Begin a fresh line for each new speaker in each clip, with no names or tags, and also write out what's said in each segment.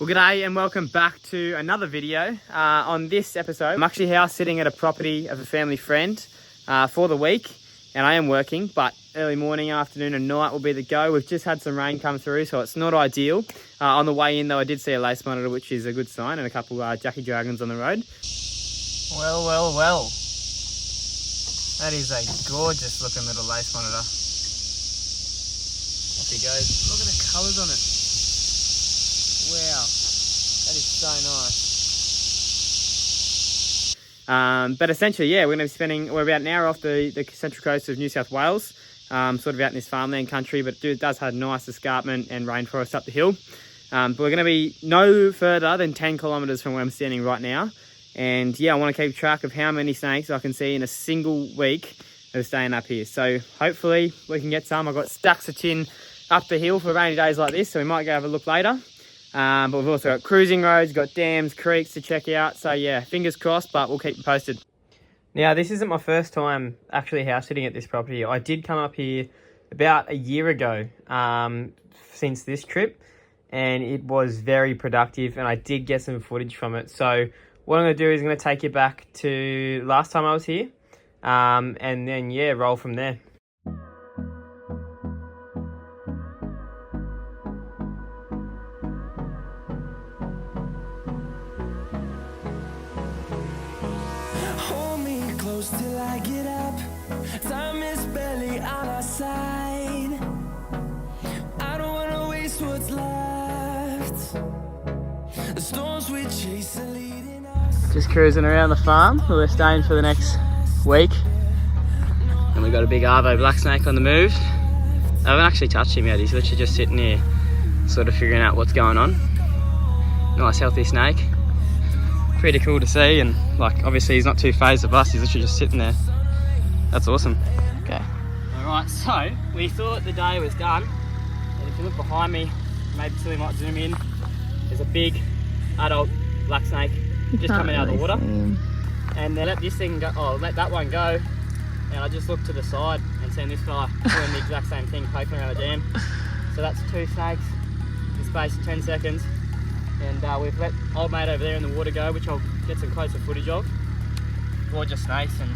Well, g'day and welcome back to another video. On this episode, I'm actually house sitting at a property of a family friend for the week, and I am working, but early morning, afternoon and night will be the go. We've just had some rain come through, so it's not ideal. On the way in though, I did see a lace monitor, which is a good sign, and a couple Jackie Dragons on the road. Well. That is a gorgeous looking little lace monitor. Off he goes. Look at the colours on it. Wow, that is so nice. But essentially, yeah, we're going to be spending, we're about an hour off the central coast of New South Wales, sort of out in this farmland country, but it does have nice escarpment and rainforest up the hill. But we're going to be no further than 10 kilometres from where I'm standing right now. And yeah, I want to keep track of how many snakes I can see in a single week of staying up here. So hopefully we can get some. I've got stacks of tin up the hill for rainy days like this, so we might go have a look later. But we've also got cruising roads, got dams, creeks to check out. So yeah, fingers crossed, but we'll keep you posted. Now, this isn't my first time actually house sitting at this property. I did come up here about a year ago since this trip, and it was very productive, and I did get some footage from it. So what I'm going to do is I'm going to take you back to last time I was here, and then yeah, roll from there.
Till I get up, time is barely on our side. I don't wanna waste what's left. The storms we chase are leading us.
Just cruising around the farm. We're staying for the next week, and we got a big Arvo black snake on the move. I haven't actually touched him yet. He's literally just sitting here, sort of figuring out what's going on. Nice healthy snake. Pretty cool to see, and like obviously he's not too phased of us, he's literally just sitting there. That's awesome. Okay. Alright, so we thought the day was done, and if you look behind me, maybe Tilly might zoom in, there's a big adult black snake just coming out of the water. And they let this thing go, let that one go, and I just looked to the side and seen this fella doing the exact same thing, poking around the dam. So that's two snakes in the space of 10 seconds. And we've let old mate over there in the water go, which I'll get some closer footage of. Gorgeous snakes and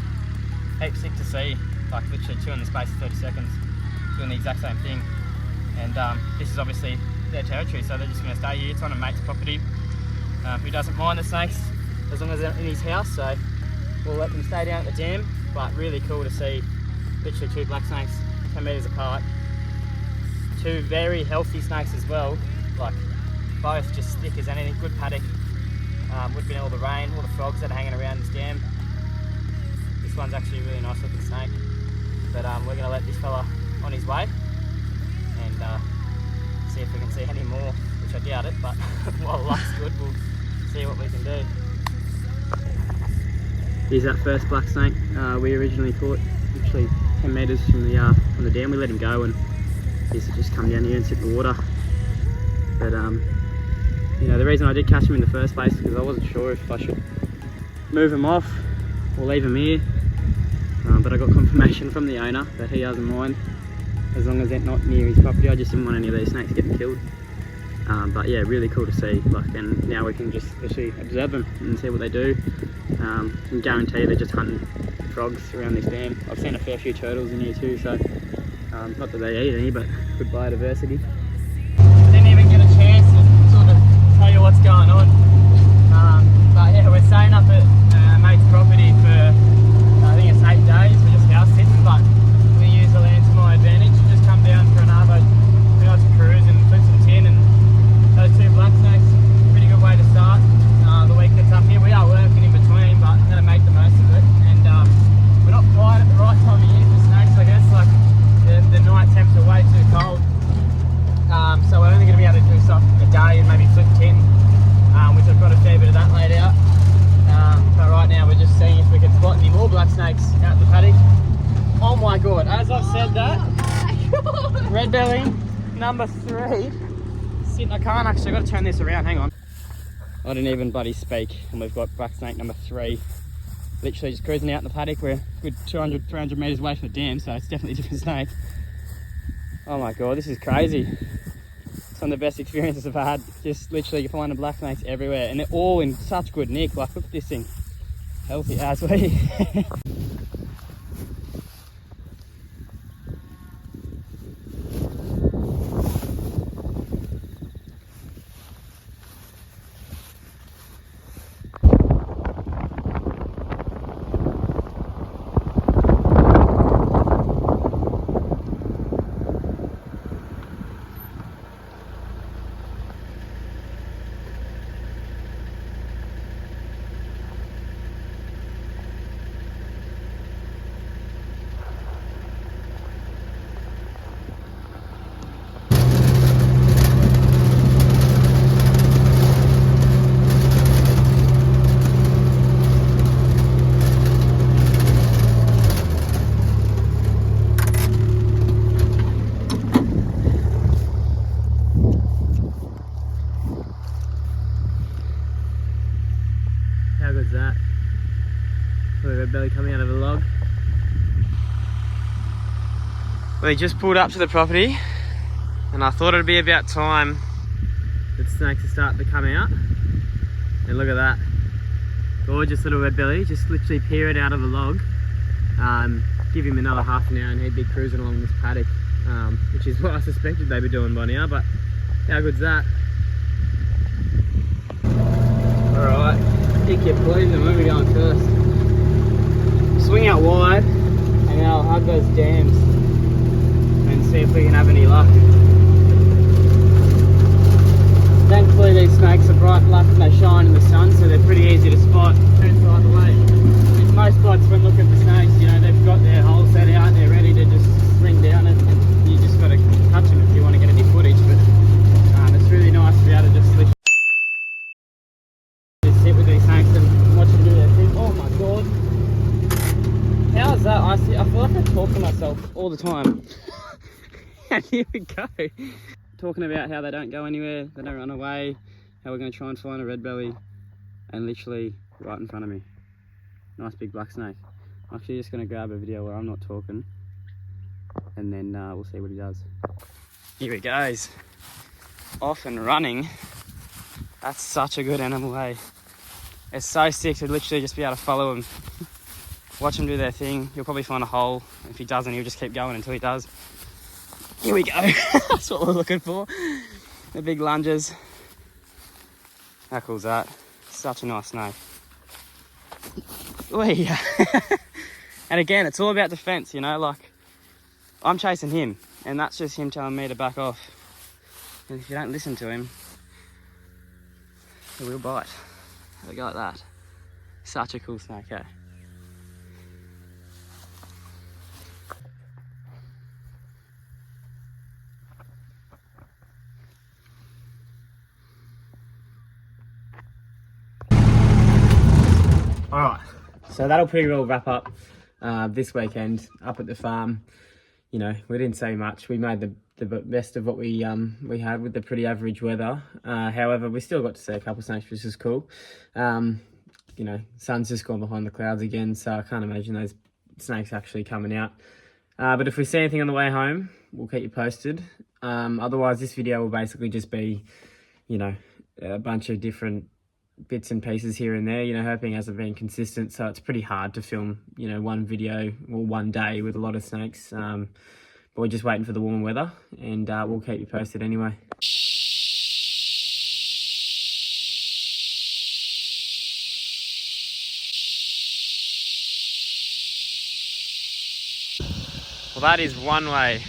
heaps sick to see, like literally two in the space of 30 seconds, doing the exact same thing. And this is obviously their territory, so they're just going to stay here. It's on a mate's property who doesn't mind the snakes as long as they're in his house, so we'll let them stay down at the dam. But really cool to see literally two black snakes 10 metres apart. Two very healthy snakes as well, like both just thick as anything, good paddock. Would have been all the rain, all the frogs that are hanging around this dam. This one's actually a really nice looking snake. But we're going to let this fella on his way and see if we can see any more, which I doubt it, but while luck's good, we'll see what we can do. Here's that first black snake we originally caught, literally 10 metres from the dam. We let him go, and he's just come down here and sit in the water. But you know, the reason I did catch him in the first place is because I wasn't sure if I should move him off or leave him here. But I got confirmation from the owner that he doesn't mind as long as they're not near his property. I just didn't want any of these snakes getting killed. But yeah, really cool to see. Like, and now we can just actually observe them and see what they do. Can guarantee they're just hunting frogs around this dam. I've seen a fair few turtles in here too, so not that they eat any, but good biodiversity. I didn't even get a chance to sort of tell you what's going on. But yeah, we're staying up at mate's property for I think it's 8 days. We're just house sitting, but we use the land to my advantage. Just come down for an Arvo, do lots of cruise and flip some tin, and those two black snakes, pretty good way to start the week that's up here. We are working in between, but I'm going to make the most of it. And we're not quite at the right time of year for snakes, I guess. Like the night temps are way too cold. So we're only going to be able to do something a day and maybe flip tin, which I've got a fair bit of that laid out. But right now we're just seeing if we can spot any more black snakes out the paddock. Oh my god, as I've said that, red-bellied number 3, sitting, I can't actually, I've got to turn this around, hang on. I didn't even bloody speak, and we've got black snake number 3. Literally just cruising out in the paddock. We're a good 200, 300 metres away from the dam, so it's definitely a different snake. Oh my god, this is crazy. some of the best experiences I've had. Just literally finding black snakes everywhere, and they're all in such good nick. Like, look at this thing, healthy as we. How good's that? Look at red belly coming out of a log. We just pulled up to the property and I thought it'd be about time that snakes are starting to come out. And look at that. Gorgeous little red belly, just literally peering out of a log. Give him another half an hour and he'd be cruising along this paddock, which is what I suspected they'd be doing by now, but how good's that? Alright, pick your poison. Where are we going first? Swing out wide and then I'll hug those dams and see if we can have any luck. Thankfully these snakes are bright black and they shine in the sun, so they're pretty easy to spot. Turns either way. In most spots when looking for snakes, you know, they've got their hole set out and they're ready to just swing down it, and you just got to touch them if you want to get any footage. But it's really nice to be able to just sit with these snakes and watch them do their thing. Oh my god. How is that? I feel like I talk to myself all the time. And here we go. Talking about how they don't go anywhere, they don't run away, how we're going to try and find a red belly, and literally right in front of me. Nice big black snake. I'm actually just going to grab a video where I'm not talking, and then we'll see what he does. Here he goes. Off and running. That's such a good animal, hey? It's so sick to literally just be able to follow him. Watch him do their thing. He'll probably find a hole. If he doesn't, he'll just keep going until he does. Here we go. That's what we're looking for. The big lunges. How cool is that? Such a nice snake. And again, it's all about defense, you know, like I'm chasing him and that's just him telling me to back off. And if you don't listen to him, he will bite. Have a go at that. Such a cool snake, eh? Alright, so that'll pretty well wrap up this weekend up at the farm. You know, we didn't say much. We made the best of what we had with the pretty average weather. However, we still got to see a couple of snakes, which is cool. You know, sun's just gone behind the clouds again, so I can't imagine those snakes actually coming out. But if we see anything on the way home, we'll keep you posted. Otherwise, this video will basically just be, you know, a bunch of different bits and pieces here and there. You know, herping hasn't been consistent, so it's pretty hard to film, you know, one video or one day with a lot of snakes. But we're just waiting for the warmer weather, and we'll keep you posted anyway. Well, that is one way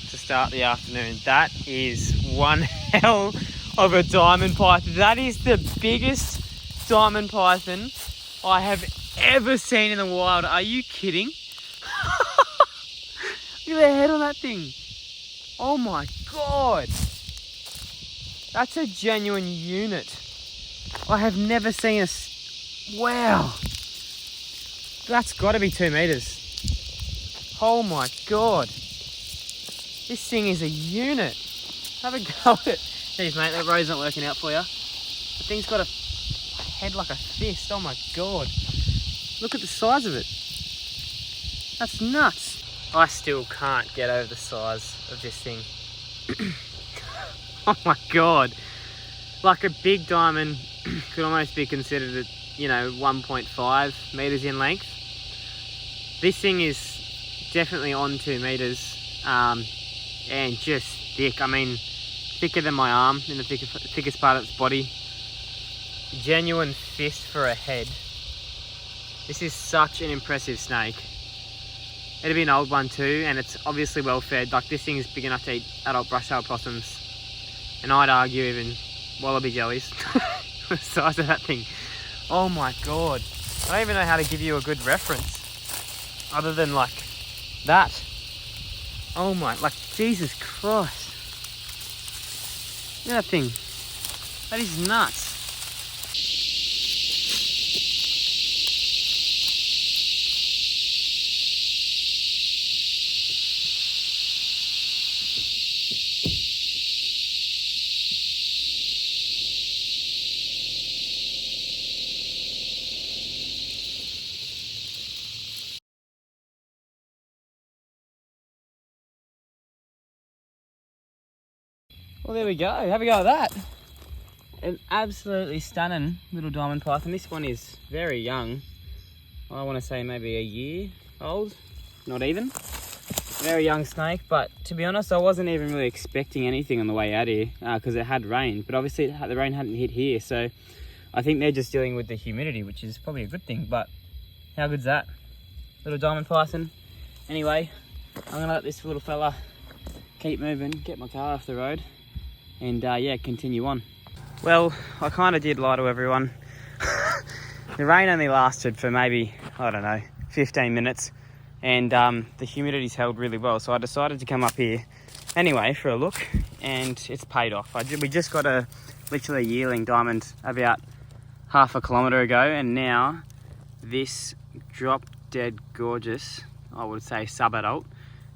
to start the afternoon. That is one hell of a diamond python. That is the biggest diamond python I have ever seen in the wild. Are you kidding? Look at the head on that thing. Oh my god. That's a genuine unit. I have never seen a... Wow. That's got to be 2 meters. Oh my god. This thing is a unit. Have a go at it. Jeez mate, that row's not working out for you. The thing's got a head like a fist. Oh my god. Look at the size of it. That's nuts. I still can't get over the size of this thing. Oh my God. Like a big diamond could almost be considered at, 1.5 meters in length. This thing is definitely on 2 meters, and just thick. I mean, thicker than my arm in the thickest part of its body. Genuine fist for a head. This is such an impressive snake. It'll be an old one too, and it's obviously well fed. Like, this thing is big enough to eat adult brush-tailed possums, and I'd argue even wallaby jellies. The size of that thing. Oh my God. I don't even know how to give you a good reference other than like that. Oh my, like, Jesus Christ. Look at that thing. That is nuts. Well, there we go. Have a go at that. An absolutely stunning little diamond python. This one is very young. I want to say maybe a year old, not even. Very young snake, but to be honest, I wasn't even really expecting anything on the way out here because it had rained, but obviously the rain hadn't hit here, so I think they're just dealing with the humidity, which is probably a good thing, but how good's that? Little diamond python. Anyway, I'm going to let this little fella keep moving, get my car off the road, and yeah, continue on. Well, I kind of did lie to everyone. The rain only lasted for maybe, I don't know, 15 minutes, and the humidity's held really well, so I decided to come up here anyway for a look, and it's paid off. We just got literally a yearling diamond about half a kilometre ago, and now this drop dead gorgeous, I would say sub-adult,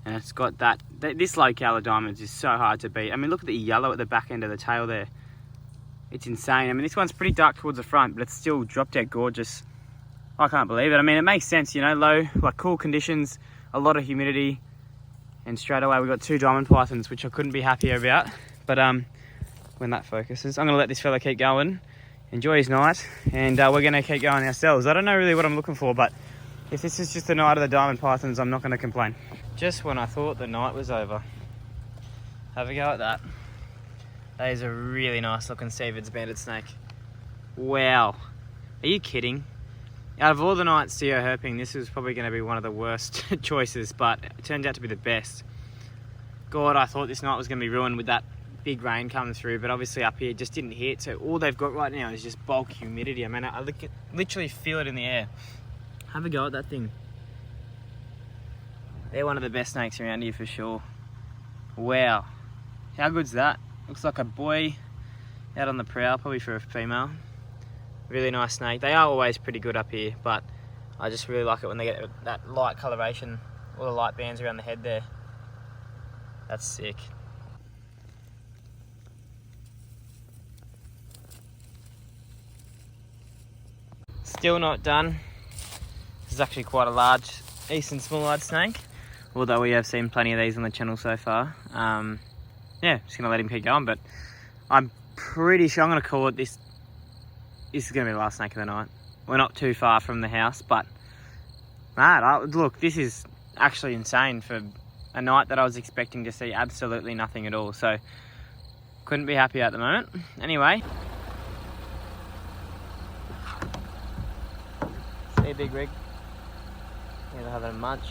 and it's got this low colour diamonds is so hard to beat. I mean, look at the yellow at the back end of the tail there. It's insane. I mean, this one's pretty dark towards the front, but it's still drop dead gorgeous. I can't believe it. I mean, it makes sense, low, like cool conditions, a lot of humidity, and straight away we got 2 diamond pythons, which I couldn't be happier about. But when that focuses, I'm gonna let this fella keep going, enjoy his night, and we're gonna keep going ourselves. I don't know really what I'm looking for, but if this is just the night of the diamond pythons, I'm not gonna complain. Just when I thought the night was over. Have a go at that. That is a really nice looking Steven's banded snake. Wow. Are you kidding? Out of all the nights to go herping, this is probably going to be one of the worst choices, but it turned out to be the best. God, I thought this night was going to be ruined with that big rain coming through, but obviously up here it just didn't hit, so all they've got right now is just bulk humidity. I mean, I literally feel it in the air. Have a go at that thing. They're one of the best snakes around here for sure. Wow. How good's that? Looks like a boy out on the prowl, probably for a female. Really nice snake. They are always pretty good up here, but I just really like it when they get that light coloration, all the light bands around the head there. That's sick. Still not done. This is actually quite a large eastern small-eyed snake, although we have seen plenty of these on the channel so far. Yeah, just gonna let him keep going, but I'm pretty sure I'm gonna call it this. This is gonna be the last snake of the night. We're not too far from the house, but look, this is actually insane for a night that I was expecting to see absolutely nothing at all. So couldn't be happier at the moment. Anyway, see a big rig. They're having a munch.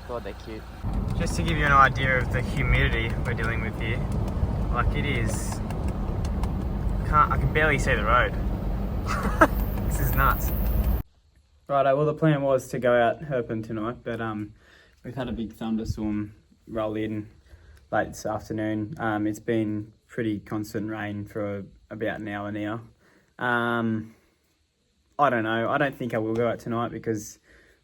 God, they're cute. Just to give you an idea of the humidity we're dealing with here, like it is, I can barely see the road. This is nuts. Righto, well the plan was to go out herping tonight, but we've had a big thunderstorm roll in late this afternoon. It's been pretty constant rain for about an hour now. I don't know, I don't think I will go out tonight because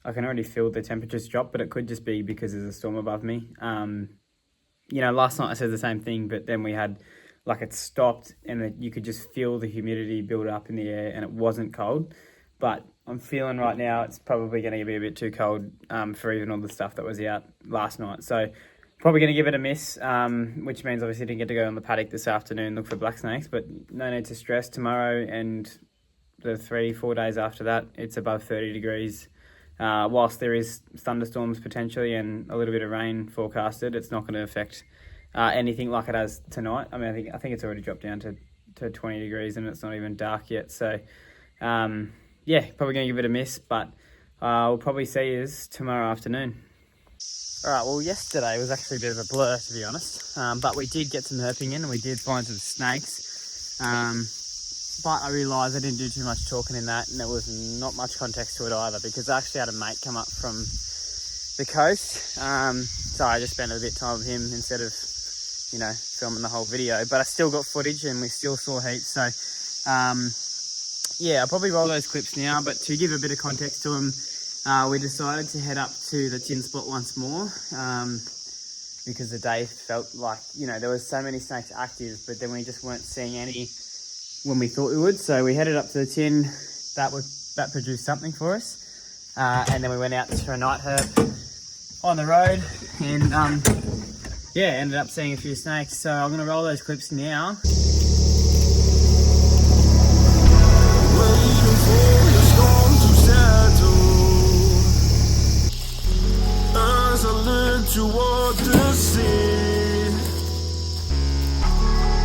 I can already feel the temperatures drop, but it could just be because there's a storm above me. Last night I said the same thing, but then we had, like, it stopped and you could just feel the humidity build up in the air and it wasn't cold. But I'm feeling right now it's probably going to be a bit too cold for even all the stuff that was out last night. So Probably going to give it a miss, which means obviously didn't get to go on the paddock this afternoon, look for black snakes, but no need to stress. Tomorrow and the 3-4 days after that, it's above 30 degrees. Whilst there is thunderstorms potentially and a little bit of rain forecasted, it's not going to affect anything like it has tonight. I mean, I think it's already dropped down to 20 degrees and it's not even dark yet. So, yeah, probably going to give it a miss, but we'll probably see you tomorrow afternoon. Alright, well yesterday was actually a bit of a blur, to be honest, but we did get some herping in and we did find some snakes, but I realised I didn't do too much talking in that and there was not much context to it either, because I actually had a mate come up from the coast, so I just spent a bit of time with him instead of, you know, filming the whole video, but I still got footage and we still saw heaps, so yeah, I'll probably roll those clips now, but to give a bit of context to them, we decided to head up to the tin spot once more, because the day felt like, you know, there was so many snakes active, but then we just weren't seeing any when we thought we would. So we headed up to the tin, that produced something for us, and then we went out for a night herp on the road, and yeah, ended up seeing a few snakes. So I'm going to roll those clips now.
Toward the sea,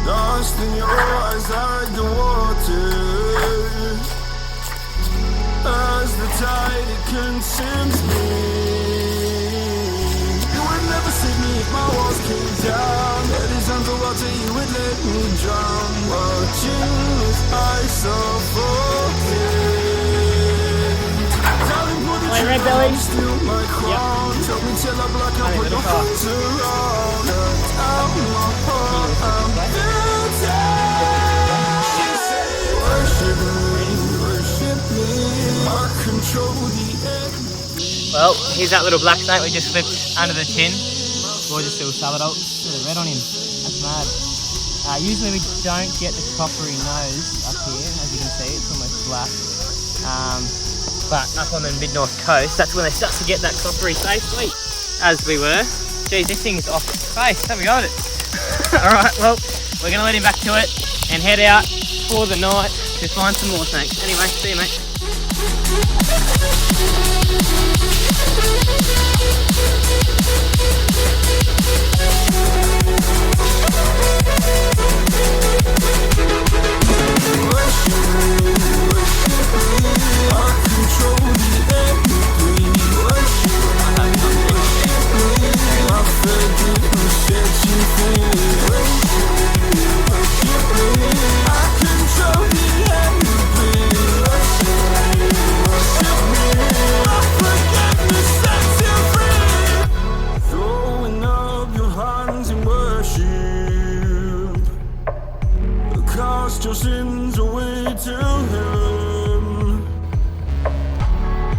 lost in your eyes like the water. As the tide it consumes me, you would never save me if my walls came down. That is underwater, you would let me drown. Watching as I suffocate.
My red-bellied. Well, here's that little black snake we just flipped under the tin. Gorgeous little subadult. There's a red on him. That's mad. Usually we don't get the coppery nose up here, as you can see, it's almost black. But up on the mid-north coast, that's when they start to get that coppery face sweet, as we were. Geez, this thing is off its face. Have we got it? Alright, well, we're going to let him back to it and head out for the night to find some more snakes. Anyway, see you, mate. Your sins away to him.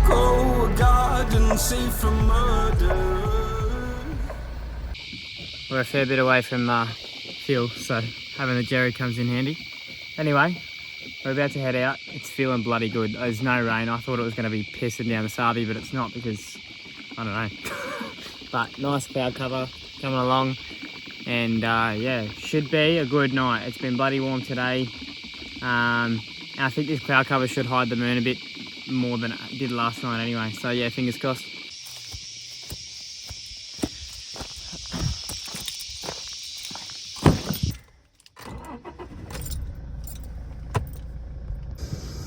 Go a garden safe from murder. We're a fair bit away from fuel, so having the jerry comes in handy. Anyway, we're about to head out. It's feeling bloody good. There's no rain. I thought it was going to be pissing down the Sabi, but it's not, because I don't know. But nice cloud cover coming along. And yeah, should be a good night. It's been bloody warm today. And I think this cloud cover should hide the moon a bit more than it did last night anyway. So yeah, fingers crossed.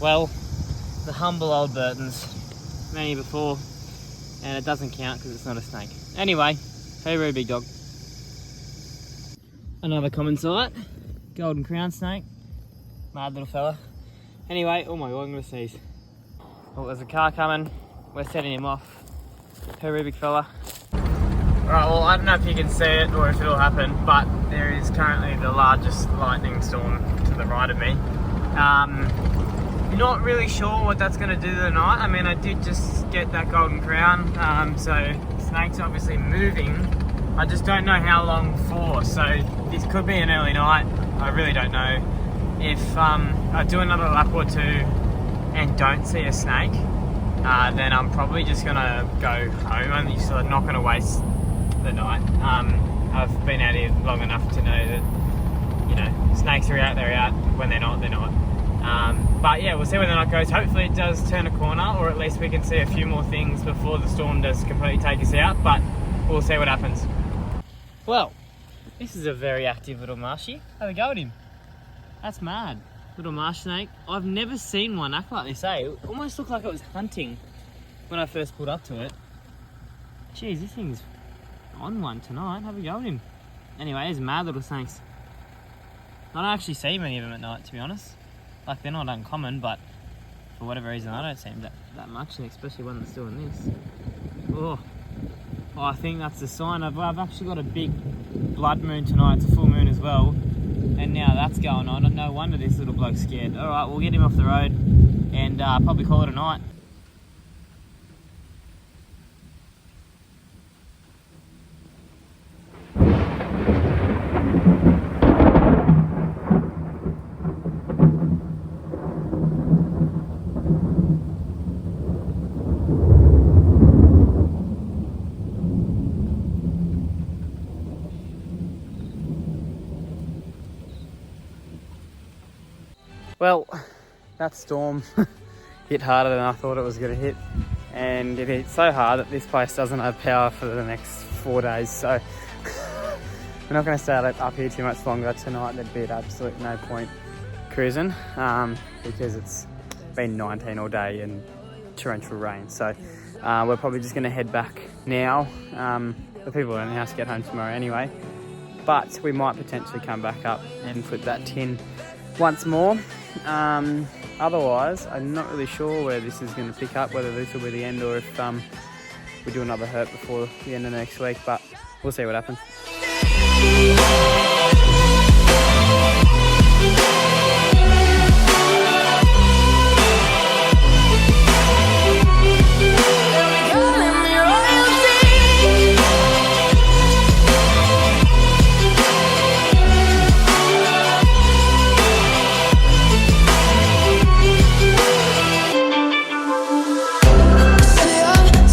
Well, the humble old Burton's, many before, and it doesn't count because it's not a snake. Anyway, hey, big dog. Another common sight, golden crown snake, mad little fella. Anyway, oh my god, I'm gonna sneeze. Well, there's a car coming, we're setting him off. Hey, big fella. Alright, well, I don't know if you can see it or if it'll happen, but there is currently the largest lightning storm to the right of me. Not really sure what that's going to do tonight. I mean, I did just get that golden crown, so the snake's obviously moving. I just don't know how long for, so this could be an early night. I really don't know. If I do another lap or two and don't see a snake, then I'm probably just going to go home, and so I'm not going to waste the night. I've been out here long enough to know that, you know, snakes are out, they're out. When they're not, they're not. But yeah, we'll see where the night goes. Hopefully it does turn a corner, or at least we can see a few more things before the storm does completely take us out, but we'll see what happens. Well, this is a very active little marshy. Have a go at him. That's mad. Little marsh snake. I've never seen one act like this, eh? It almost looked like it was hunting when I first pulled up to it. Jeez, this thing's on one tonight. Have a go at him. Anyway, there's mad little snakes. I don't actually see many of them at night, to be honest. Like, they're not uncommon, but for whatever reason, I don't see them that much, especially when it's doing this. Oh, I think that's a sign. I've actually got a big blood moon tonight. It's a full moon as well. And now that's going on. No wonder this little bloke's scared. All right, we'll get him off the road and probably call it a night. Well, that storm hit harder than I thought it was going to hit, and it hit so hard that this place doesn't have power for the next 4 days, so we're not going to stay up here too much longer tonight. There'd be at absolutely no point cruising because it's been 19 all day and torrential rain, so we're probably just going to head back now. The people in the house get home tomorrow anyway, but we might potentially come back up and put that tin once more. Otherwise, I'm not really sure where this is going to pick up, whether this will be the end or if we do another herp before the end of next week, but we'll see what happens.